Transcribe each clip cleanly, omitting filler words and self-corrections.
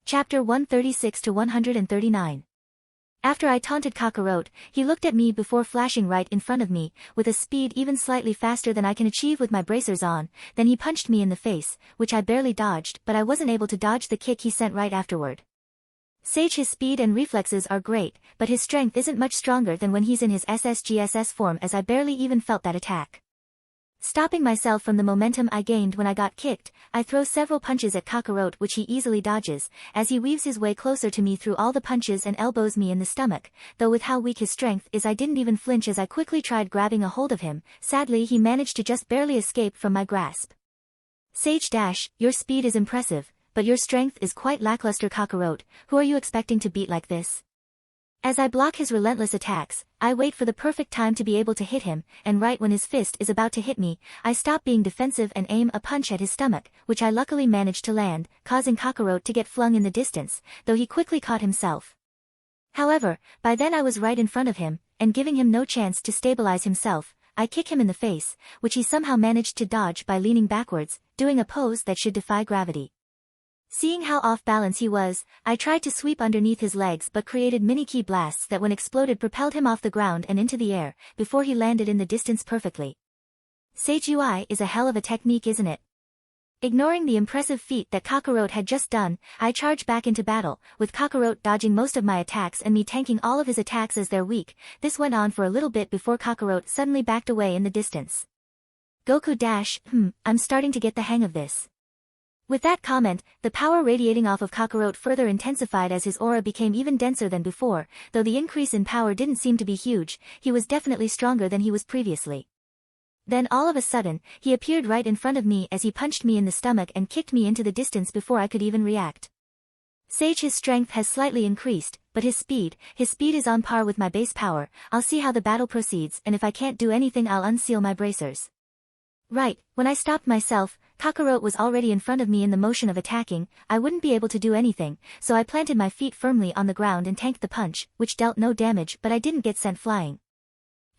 Chapter 136 to 139. After I taunted Kakarot, he looked at me before flashing right in front of me, with a speed even slightly faster than I can achieve with my bracers on, then he punched me in the face, which I barely dodged, but I wasn't able to dodge the kick he sent right afterward. Sage, his speed and reflexes are great, but his strength isn't much stronger than when he's in his SSGSS form, as I barely even felt that attack. Stopping myself from the momentum I gained when I got kicked, I throw several punches at Kakarot which he easily dodges, as he weaves his way closer to me through all the punches and elbows me in the stomach, though with how weak his strength is I didn't even flinch as I quickly tried grabbing a hold of him. Sadly, he managed to just barely escape from my grasp. Sage dash, your speed is impressive, but your strength is quite lackluster. Kakarot, who are you expecting to beat like this? As I block his relentless attacks, I wait for the perfect time to be able to hit him, and right when his fist is about to hit me, I stop being defensive and aim a punch at his stomach, which I luckily managed to land, causing Kakarot to get flung in the distance, though he quickly caught himself. However, by then I was right in front of him, and giving him no chance to stabilize himself, I kick him in the face, which he somehow managed to dodge by leaning backwards, doing a pose that should defy gravity. Seeing how off balance he was, I tried to sweep underneath his legs but created mini-ki blasts that when exploded propelled him off the ground and into the air, before he landed in the distance perfectly. Sage UI is a hell of a technique, isn't it? Ignoring the impressive feat that Kakarot had just done, I charge back into battle, with Kakarot dodging most of my attacks and me tanking all of his attacks as they're weak. This went on for a little bit before Kakarot suddenly backed away in the distance. Goku dash, I'm starting to get the hang of this. With that comment, the power radiating off of Kakarot further intensified as his aura became even denser than before, though the increase in power didn't seem to be huge. He was definitely stronger than he was previously. Then all of a sudden, he appeared right in front of me as he punched me in the stomach and kicked me into the distance before I could even react. Sage, his strength has slightly increased, but his speed is on par with my base power. I'll see how the battle proceeds, and if I can't do anything I'll unseal my bracers. Right, when I stopped myself, Kakarot was already in front of me in the motion of attacking. I wouldn't be able to do anything, so I planted my feet firmly on the ground and tanked the punch, which dealt no damage, but I didn't get sent flying.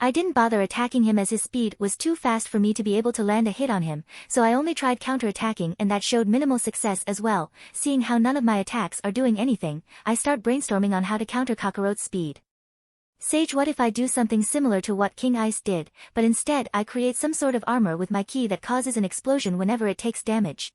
I didn't bother attacking him as his speed was too fast for me to be able to land a hit on him, so I only tried counter-attacking, and that showed minimal success as well. Seeing how none of my attacks are doing anything, I start brainstorming on how to counter Kakarot's speed. Sage, what if I do something similar to what King Ice did, but instead I create some sort of armor with my ki that causes an explosion whenever it takes damage?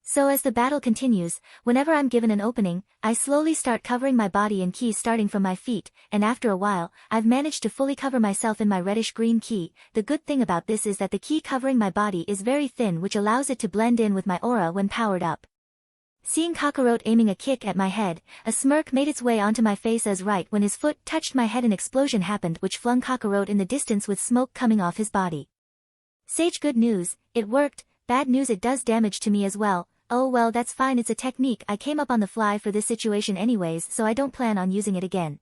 So as the battle continues, whenever I'm given an opening, I slowly start covering my body in ki starting from my feet, and after a while, I've managed to fully cover myself in my reddish-green ki. The good thing about this is that the ki covering my body is very thin, which allows it to blend in with my aura when powered up. Seeing Kakarot aiming a kick at my head, a smirk made its way onto my face as right when his foot touched my head an explosion happened which flung Kakarot in the distance with smoke coming off his body. Sage, good news, it worked. Bad news, it does damage to me as well. Oh well, that's fine, it's a technique I came up on the fly for this situation anyways, so I don't plan on using it again.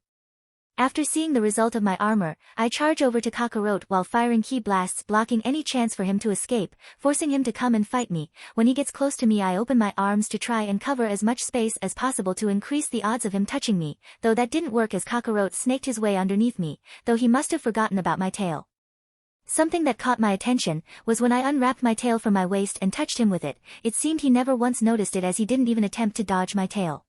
After seeing the result of my armor, I charge over to Kakarot while firing ki blasts, blocking any chance for him to escape, forcing him to come and fight me. When he gets close to me, I open my arms to try and cover as much space as possible to increase the odds of him touching me, though that didn't work as Kakarot snaked his way underneath me, though he must have forgotten about my tail. Something that caught my attention was when I unwrapped my tail from my waist and touched him with it. It seemed he never once noticed it as he didn't even attempt to dodge my tail.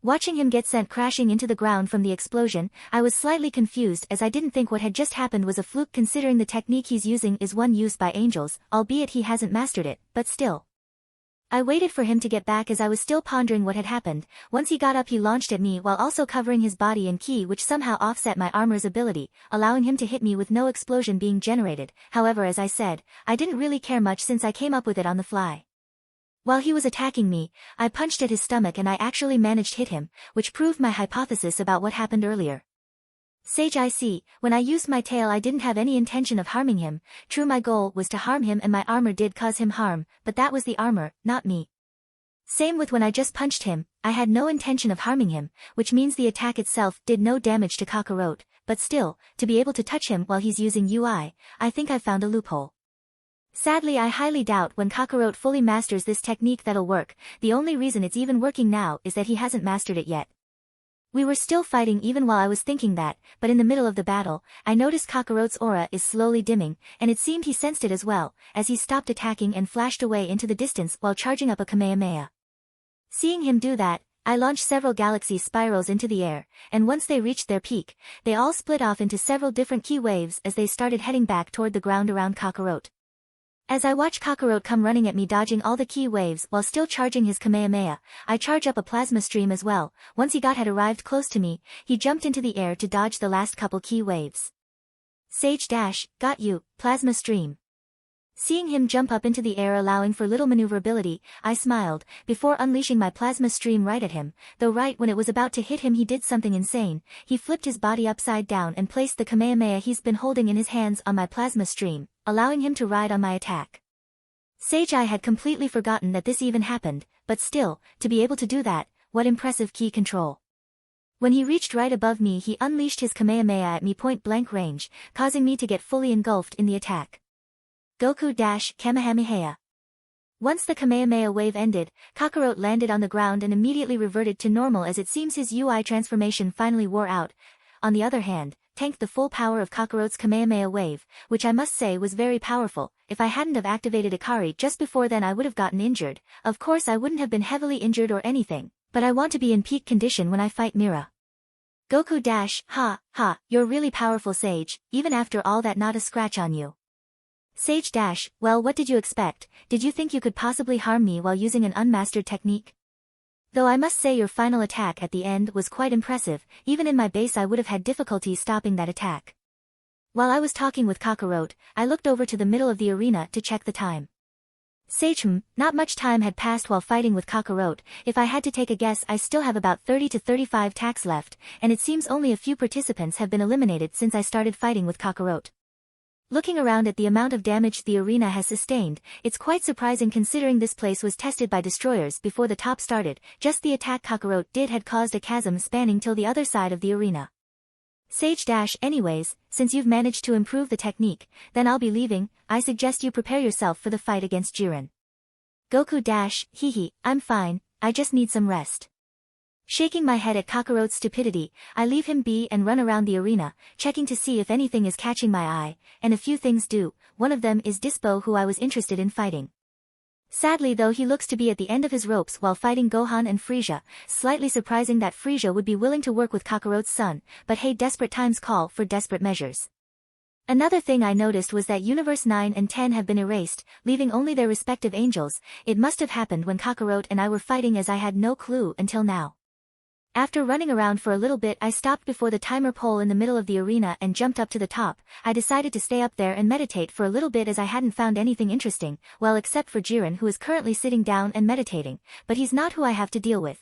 Watching him get sent crashing into the ground from the explosion, I was slightly confused as I didn't think what had just happened was a fluke considering the technique he's using is one used by angels, albeit he hasn't mastered it, but still. I waited for him to get back as I was still pondering what had happened. Once he got up, he launched at me while also covering his body in ki, which somehow offset my armor's ability, allowing him to hit me with no explosion being generated. However, as I said, I didn't really care much since I came up with it on the fly. While he was attacking me, I punched at his stomach and I actually managed to hit him, which proved my hypothesis about what happened earlier. Sage, I see, when I used my tail I didn't have any intention of harming him. True, my goal was to harm him and my armor did cause him harm, but that was the armor, not me. Same with when I just punched him, I had no intention of harming him, which means the attack itself did no damage to Kakarot, but still, to be able to touch him while he's using UI, I think I found a loophole. Sadly, I highly doubt when Kakarot fully masters this technique that'll work. The only reason it's even working now is that he hasn't mastered it yet. We were still fighting even while I was thinking that, but in the middle of the battle, I noticed Kakarot's aura is slowly dimming, and it seemed he sensed it as well, as he stopped attacking and flashed away into the distance while charging up a Kamehameha. Seeing him do that, I launched several galaxy spirals into the air, and once they reached their peak, they all split off into several different ki waves as they started heading back toward the ground around Kakarot. As I watch Kakarot come running at me dodging all the ki waves while still charging his Kamehameha, I charge up a plasma stream as well. Once he had arrived close to me, he jumped into the air to dodge the last couple ki waves. Sage dash, got you, plasma stream. Seeing him jump up into the air allowing for little maneuverability, I smiled, before unleashing my plasma stream right at him, though right when it was about to hit him he did something insane. He flipped his body upside down and placed the Kamehameha he's been holding in his hands on my plasma stream, allowing him to ride on my attack. Sage I had completely forgotten that this even happened, but still, to be able to do that, what impressive ki control. When he reached right above me he unleashed his Kamehameha at me point-blank range, causing me to get fully engulfed in the attack. Goku dash Kamehameha. Once the Kamehameha wave ended, Kakarot landed on the ground and immediately reverted to normal as it seems his UI transformation finally wore out. On the other hand, tanked the full power of Kakarot's Kamehameha wave, which I must say was very powerful. If I hadn't have activated Ikari just before then I would have gotten injured. Of course I wouldn't have been heavily injured or anything, but I want to be in peak condition when I fight Mira. Goku dash, ha, ha, you're really powerful Sage, even after all that not a scratch on you. Sage dash, well what did you expect, did you think you could possibly harm me while using an unmastered technique? Though I must say your final attack at the end was quite impressive, even in my base I would have had difficulty stopping that attack. While I was talking with Kakarot, I looked over to the middle of the arena to check the time. Sage not much time had passed while fighting with Kakarot. If I had to take a guess I still have about 30 to 35 attacks left, and it seems only a few participants have been eliminated since I started fighting with Kakarot. Looking around at the amount of damage the arena has sustained, it's quite surprising considering this place was tested by destroyers before the top started. Just the attack Kakarot did had caused a chasm spanning till the other side of the arena. Sage dash, anyways, since you've managed to improve the technique, then I'll be leaving. I suggest you prepare yourself for the fight against Jiren. Goku dash, hehe, I'm fine, I just need some rest. Shaking my head at Kakarot's stupidity, I leave him be and run around the arena, checking to see if anything is catching my eye, and a few things do. One of them is Dispo who I was interested in fighting. Sadly though he looks to be at the end of his ropes while fighting Gohan and Frieza, slightly surprising that Frieza would be willing to work with Kakarot's son, but hey, desperate times call for desperate measures. Another thing I noticed was that Universe 9 and 10 have been erased, leaving only their respective angels. It must have happened when Kakarot and I were fighting as I had no clue until now. After running around for a little bit I stopped before the timer pole in the middle of the arena and jumped up to the top. I decided to stay up there and meditate for a little bit as I hadn't found anything interesting, well except for Jiren who is currently sitting down and meditating, but he's not who I have to deal with.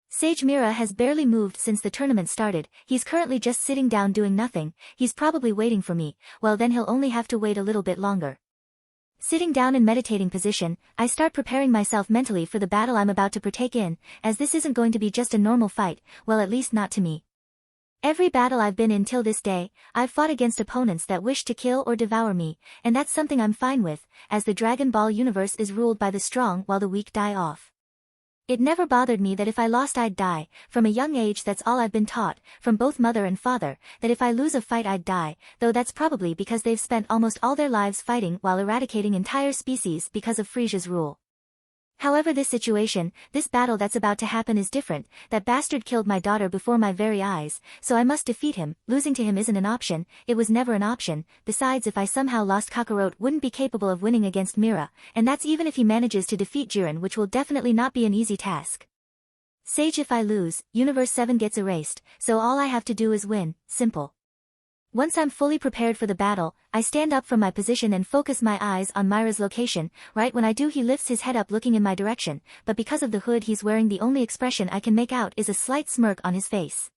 Sage Mira has barely moved since the tournament started, he's currently just sitting down doing nothing. He's probably waiting for me, well then he'll only have to wait a little bit longer. Sitting down in meditating position, I start preparing myself mentally for the battle I'm about to partake in, as this isn't going to be just a normal fight, well at least not to me. Every battle I've been in till this day, I've fought against opponents that wish to kill or devour me, and that's something I'm fine with, as the Dragon Ball universe is ruled by the strong while the weak die off. It never bothered me that if I lost I'd die. From a young age that's all I've been taught, from both mother and father, that if I lose a fight I'd die, though that's probably because they've spent almost all their lives fighting while eradicating entire species because of Frieza's rule. However this battle that's about to happen is different. That bastard killed my daughter before my very eyes, so I must defeat him. Losing to him isn't an option, it was never an option. Besides, if I somehow lost, Kakarot wouldn't be capable of winning against Mira, and that's even if he manages to defeat Jiren, which will definitely not be an easy task. Sage, if I lose, Universe 7 gets erased, so all I have to do is win, simple. Once I'm fully prepared for the battle, I stand up from my position and focus my eyes on Mira's location. Right when I do, he lifts his head up looking in my direction, but because of the hood he's wearing the only expression I can make out is a slight smirk on his face.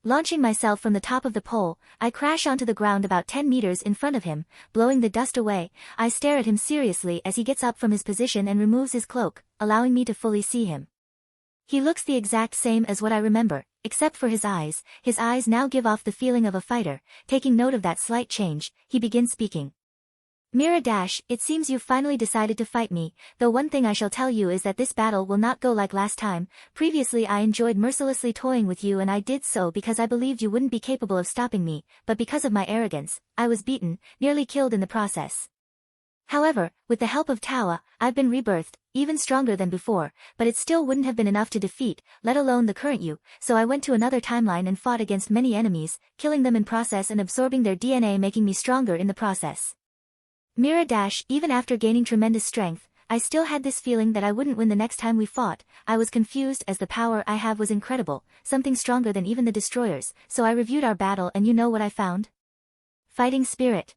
Launching myself from the top of the pole, I crash onto the ground about 10 meters in front of him, blowing the dust away. I stare at him seriously as he gets up from his position and removes his cloak, allowing me to fully see him. He looks the exact same as what I remember, except for his eyes. His eyes now give off the feeling of a fighter. Taking note of that slight change, he begins speaking. Mira dash, it seems you've finally decided to fight me, though one thing I shall tell you is that this battle will not go like last time. Previously I enjoyed mercilessly toying with you, and I did so because I believed you wouldn't be capable of stopping me, but because of my arrogance, I was beaten, nearly killed in the process. However, with the help of Tawa, I've been rebirthed, even stronger than before, but it still wouldn't have been enough to defeat, let alone the current you, so I went to another timeline and fought against many enemies, killing them in process and absorbing their DNA, making me stronger in the process. Mira dash, even after gaining tremendous strength, I still had this feeling that I wouldn't win the next time we fought. I was confused as the power I have was incredible, something stronger than even the destroyers, so I reviewed our battle and you know what I found? Fighting spirit.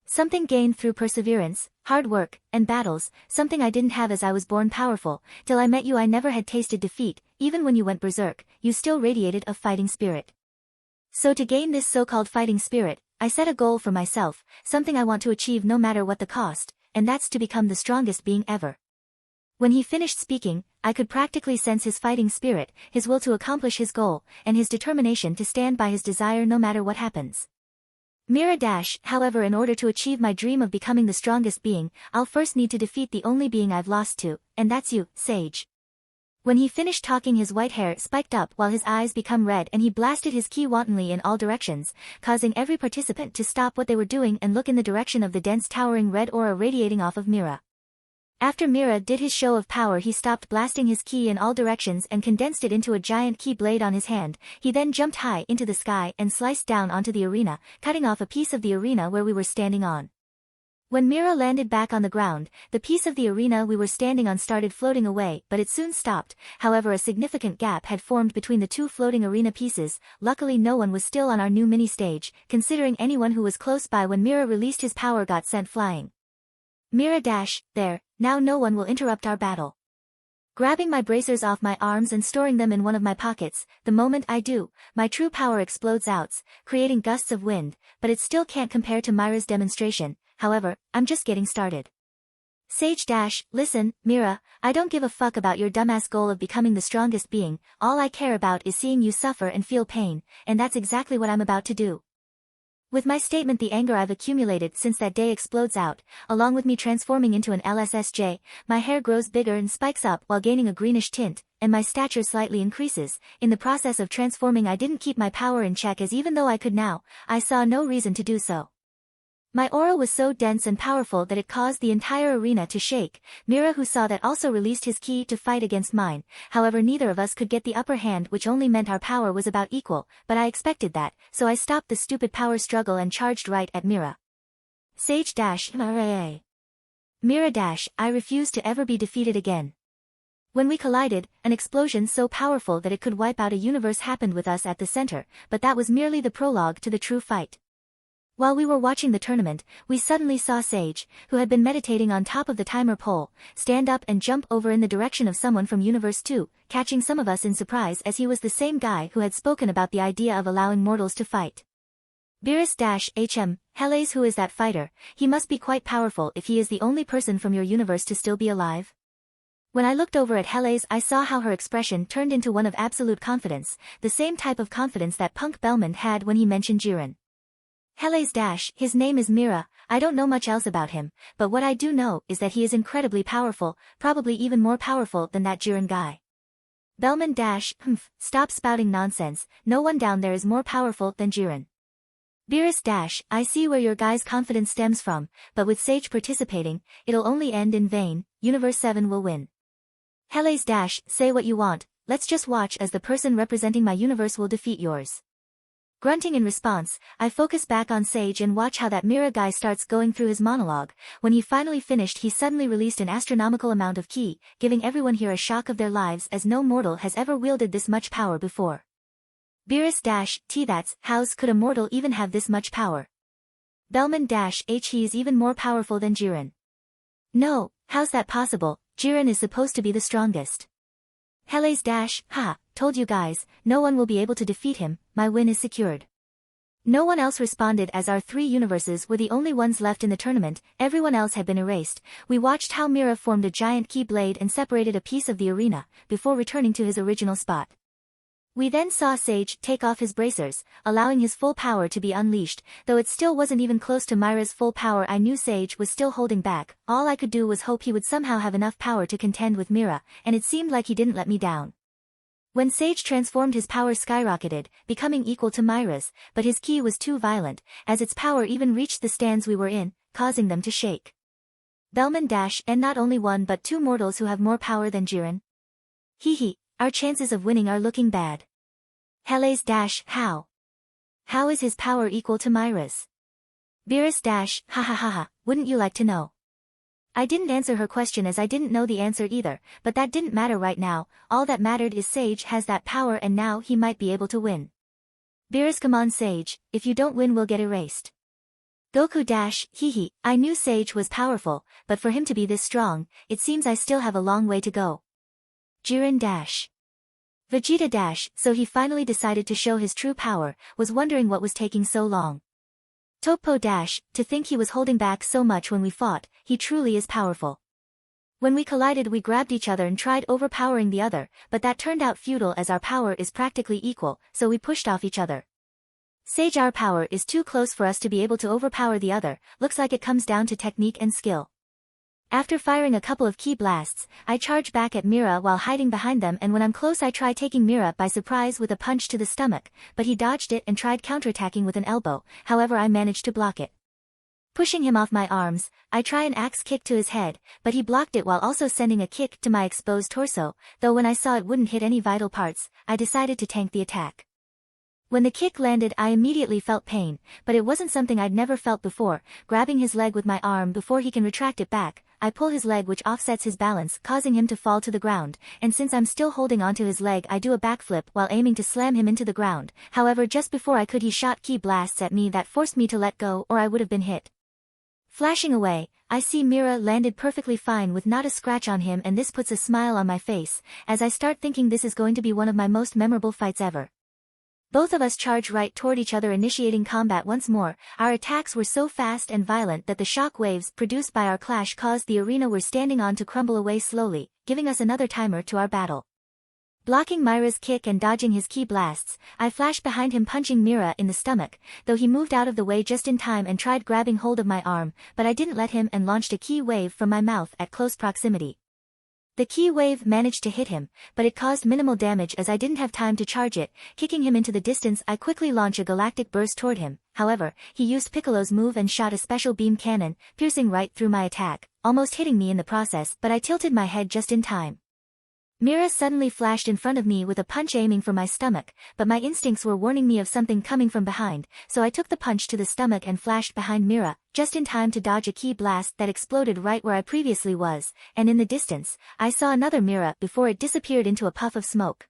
Something gained through perseverance, hard work, and battles, something I didn't have as I was born powerful. Till I met you I never had tasted defeat, even when you went berserk, you still radiated a fighting spirit. So to gain this so-called fighting spirit, I set a goal for myself, something I want to achieve no matter what the cost, and that's to become the strongest being ever. When he finished speaking, I could practically sense his fighting spirit, his will to accomplish his goal, and his determination to stand by his desire no matter what happens. Mira dash, however, in order to achieve my dream of becoming the strongest being, I'll first need to defeat the only being I've lost to, and that's you, Sage. When he finished talking his white hair spiked up while his eyes become red and he blasted his ki wantonly in all directions, causing every participant to stop what they were doing and look in the direction of the dense towering red aura radiating off of Mira. After Mira did his show of power he stopped blasting his ki in all directions and condensed it into a giant ki blade on his hand. He then jumped high into the sky and sliced down onto the arena, cutting off a piece of the arena where we were standing on. When Mira landed back on the ground, the piece of the arena we were standing on started floating away, but it soon stopped. However, a significant gap had formed between the two floating arena pieces. Luckily no one was still on our new mini stage, considering anyone who was close by when Mira released his power got sent flying. Mira dash, there, now no one will interrupt our battle. Grabbing my bracers off my arms and storing them in one of my pockets, the moment I do, my true power explodes out, creating gusts of wind, but it still can't compare to Mira's demonstration. However, I'm just getting started. Sage dash, listen, Mira, I don't give a fuck about your dumbass goal of becoming the strongest being, all I care about is seeing you suffer and feel pain, and that's exactly what I'm about to do. With my statement the anger I've accumulated since that day explodes out, along with me transforming into an LSSJ, my hair grows bigger and spikes up while gaining a greenish tint, and my stature slightly increases. In the process of transforming I didn't keep my power in check as even though I could now, I saw no reason to do so. My aura was so dense and powerful that it caused the entire arena to shake. Mira who saw that also released his ki to fight against mine, however neither of us could get the upper hand which only meant our power was about equal, but I expected that, so I stopped the stupid power struggle and charged right at Mira. Sage dash, Mira dash, I refuse to ever be defeated again. When we collided, an explosion so powerful that it could wipe out a universe happened with us at the center, but that was merely the prologue to the true fight. While we were watching the tournament, we suddenly saw Sage, who had been meditating on top of the timer pole, stand up and jump over in the direction of someone from Universe 2, catching some of us in surprise as he was the same guy who had spoken about the idea of allowing mortals to fight. Beerus-HM, Helles, who is that fighter? He must be quite powerful if he is the only person from your universe to still be alive. When I looked over at Helles I saw how her expression turned into one of absolute confidence, the same type of confidence that Punk Belmond had when he mentioned Jiren. Helles dash, his name is Mira, I don't know much else about him, but what I do know is that he is incredibly powerful, probably even more powerful than that Jiren guy. Belmond dash, stop spouting nonsense, no one down there is more powerful than Jiren. Beerus dash, I see where your guy's confidence stems from, but with Sage participating, it'll only end in vain, Universe 7 will win. Helles dash, say what you want, let's just watch as the person representing my universe will defeat yours. Grunting in response, I focus back on Sage and watch how that Mira guy starts going through his monologue. When he finally finished he suddenly released an astronomical amount of ki, giving everyone here a shock of their lives as no mortal has ever wielded this much power before. Beerus dash, that's, how's could a mortal even have this much power? Belmond dash, he is even more powerful than Jiren. No, how's that possible, Jiren is supposed to be the strongest. Helles dash, told you guys, no one will be able to defeat him, my win is secured. No one else responded as our three universes were the only ones left in the tournament, everyone else had been erased. We watched how Mira formed a giant ki blade and separated a piece of the arena, before returning to his original spot. We then saw Sage take off his bracers, allowing his full power to be unleashed, though it still wasn't even close to Mira's full power. I knew Sage was still holding back, all I could do was hope he would somehow have enough power to contend with Mira, and it seemed like he didn't let me down. When Sage transformed his power skyrocketed, becoming equal to Mira's, but his ki was too violent, as its power even reached the stands we were in, causing them to shake. Bellman dash and not only one but two mortals who have more power than Jiren. Hee, our chances of winning are looking bad. Helles dash how? How is his power equal to Myra's? Beerus dash ha ha ha ha, wouldn't you like to know? I didn't answer her question as I didn't know the answer either, but that didn't matter right now, all that mattered is Sage has that power and now he might be able to win. Beerus, come on Sage, if you don't win we'll get erased. Goku dash hee, I knew Sage was powerful, but for him to be this strong, it seems I still have a long way to go. Jiren dash. Vegeta dash, so he finally decided to show his true power, was wondering what was taking so long. Toppo dash, to think he was holding back so much when we fought, he truly is powerful. When we collided we grabbed each other and tried overpowering the other, but that turned out futile as our power is practically equal, so we pushed off each other. Sage, our power is too close for us to be able to overpower the other, looks like it comes down to technique and skill. After firing a couple of key blasts, I charge back at Mira while hiding behind them, and when I'm close I try taking Mira by surprise with a punch to the stomach, but he dodged it and tried counterattacking with an elbow, however I managed to block it. Pushing him off my arms, I try an axe kick to his head, but he blocked it while also sending a kick to my exposed torso, though when I saw it wouldn't hit any vital parts, I decided to tank the attack. When the kick landed I immediately felt pain, but it wasn't something I'd never felt before. Grabbing his leg with my arm before he can retract it back, I pull his leg which offsets his balance, causing him to fall to the ground, and since I'm still holding onto his leg I do a backflip while aiming to slam him into the ground, however just before I could he shot key blasts at me that forced me to let go or I would have been hit. Flashing away, I see Mira landed perfectly fine with not a scratch on him, and this puts a smile on my face, as I start thinking this is going to be one of my most memorable fights ever. Both of us charge right toward each other, initiating combat once more. Our attacks were so fast and violent that the shock waves produced by our clash caused the arena we're standing on to crumble away slowly, giving us another timer to our battle. Blocking Myra's kick and dodging his key blasts, I flashed behind him punching Mira in the stomach, though he moved out of the way just in time and tried grabbing hold of my arm, but I didn't let him and launched a key wave from my mouth at close proximity. The key wave managed to hit him, but it caused minimal damage as I didn't have time to charge it. Kicking him into the distance, I quickly launch a galactic burst toward him. However, he used Piccolo's move and shot a special beam cannon, piercing right through my attack, almost hitting me in the process, but I tilted my head just in time. Mira suddenly flashed in front of me with a punch aiming for my stomach, but my instincts were warning me of something coming from behind, so I took the punch to the stomach and flashed behind Mira, just in time to dodge a key blast that exploded right where I previously was, and in the distance, I saw another Mira before it disappeared into a puff of smoke.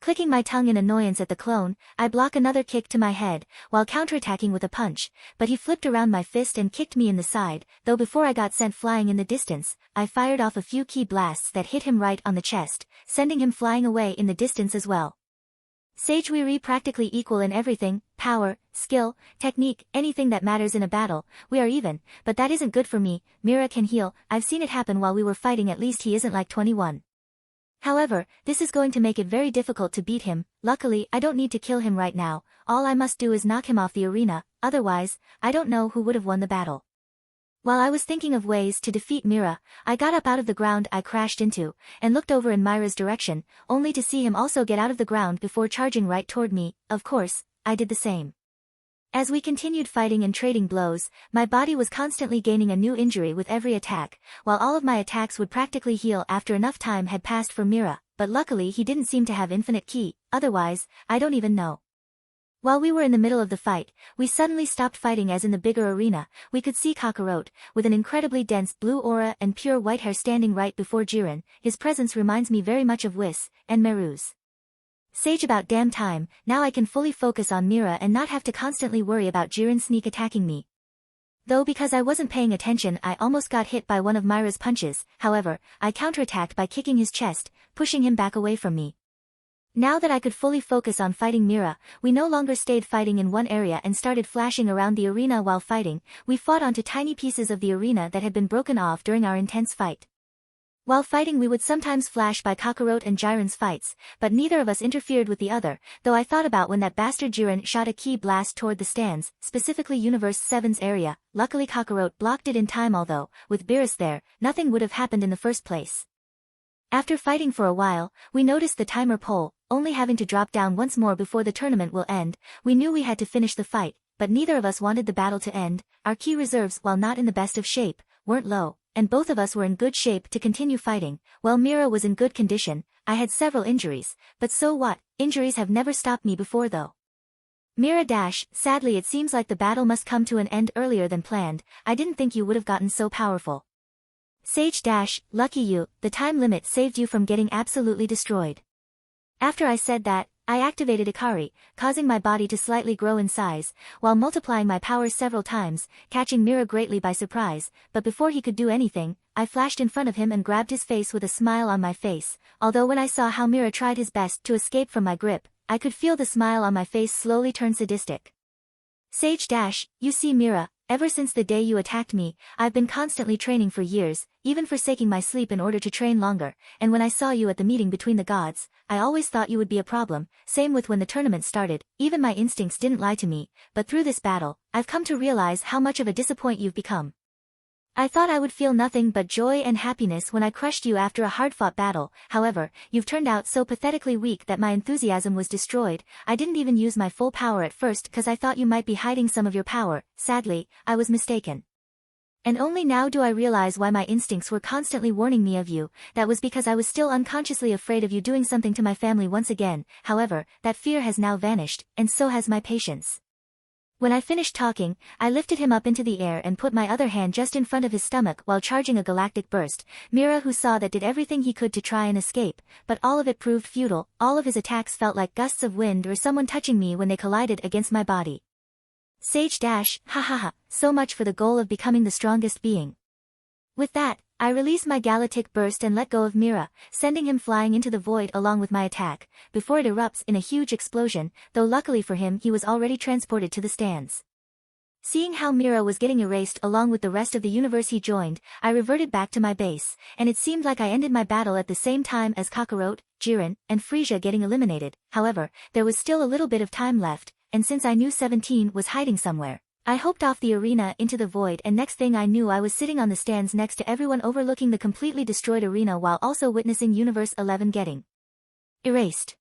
Clicking my tongue in annoyance at the clone, I block another kick to my head, while counterattacking with a punch, but he flipped around my fist and kicked me in the side, though before I got sent flying in the distance, I fired off a few key blasts that hit him right on the chest, sending him flying away in the distance as well. Sage, we're practically equal in everything, power, skill, technique, anything that matters in a battle, we are even, but that isn't good for me. Mira can heal, I've seen it happen while we were fighting, at least he isn't like 21. However, this is going to make it very difficult to beat him. Luckily, I don't need to kill him right now, all I must do is knock him off the arena, otherwise, I don't know who would have won the battle. While I was thinking of ways to defeat Mira, I got up out of the ground I crashed into, and looked over in Myra's direction, only to see him also get out of the ground before charging right toward me. Of course, I did the same. As we continued fighting and trading blows, my body was constantly gaining a new injury with every attack, while all of my attacks would practically heal after enough time had passed for Mira, but luckily he didn't seem to have infinite ki, otherwise, I don't even know. While we were in the middle of the fight, we suddenly stopped fighting as in the bigger arena, we could see Kakarot, with an incredibly dense blue aura and pure white hair standing right before Jiren. His presence reminds me very much of Whis, and Meru's. Sage, about damn time, now I can fully focus on Mira and not have to constantly worry about Jiren sneak attacking me. Though because I wasn't paying attention I almost got hit by one of Myra's punches, however, I counterattacked by kicking his chest, pushing him back away from me. Now that I could fully focus on fighting Mira, we no longer stayed fighting in one area and started flashing around the arena while fighting. We fought onto tiny pieces of the arena that had been broken off during our intense fight. While fighting we would sometimes flash by Kakarot and Jiren's fights, but neither of us interfered with the other, though I thought about when that bastard Jiren shot a key blast toward the stands, specifically Universe 7's area. Luckily Kakarot blocked it in time, although, with Beerus there, nothing would have happened in the first place. After fighting for a while, we noticed the timer pole, only having to drop down once more before the tournament will end. We knew we had to finish the fight, but neither of us wanted the battle to end. Our key reserves, while not in the best of shape, weren't low, and both of us were in good shape to continue fighting. While Mira was in good condition, I had several injuries, but so what, injuries have never stopped me before though. Mira dash, sadly it seems like the battle must come to an end earlier than planned. I didn't think you would have gotten so powerful. Sage dash, lucky you, the time limit saved you from getting absolutely destroyed. After I said that, I activated Ikari, causing my body to slightly grow in size, while multiplying my powers several times, catching Mira greatly by surprise, but before he could do anything, I flashed in front of him and grabbed his face with a smile on my face, although when I saw how Mira tried his best to escape from my grip, I could feel the smile on my face slowly turn sadistic. Sage dash, you see Mira, ever since the day you attacked me, I've been constantly training for years, even forsaking my sleep in order to train longer, and when I saw you at the meeting between the gods, I always thought you would be a problem, same with when the tournament started, even my instincts didn't lie to me, but through this battle, I've come to realize how much of a disappointment you've become. I thought I would feel nothing but joy and happiness when I crushed you after a hard-fought battle, however, you've turned out so pathetically weak that my enthusiasm was destroyed. I didn't even use my full power at first cause I thought you might be hiding some of your power. Sadly, I was mistaken. And only now do I realize why my instincts were constantly warning me of you. That was because I was still unconsciously afraid of you doing something to my family once again. However, that fear has now vanished, and so has my patience. When I finished talking, I lifted him up into the air and put my other hand just in front of his stomach while charging a galactic burst. Mira, who saw that, did everything he could to try and escape, but all of it proved futile. All of his attacks felt like gusts of wind or someone touching me when they collided against my body. Sage dash, ha ha ha, so much for the goal of becoming the strongest being. With that, I released my galactic burst and let go of Mira, sending him flying into the void along with my attack, before it erupts in a huge explosion, though luckily for him he was already transported to the stands. Seeing how Mira was getting erased along with the rest of the universe he joined, I reverted back to my base, and it seemed like I ended my battle at the same time as Kakarot, Jiren, and Frisia getting eliminated. However, there was still a little bit of time left, and since I knew 17 was hiding somewhere, I hoped off the arena into the void, and next thing I knew I was sitting on the stands next to everyone overlooking the completely destroyed arena while also witnessing Universe 11 getting erased.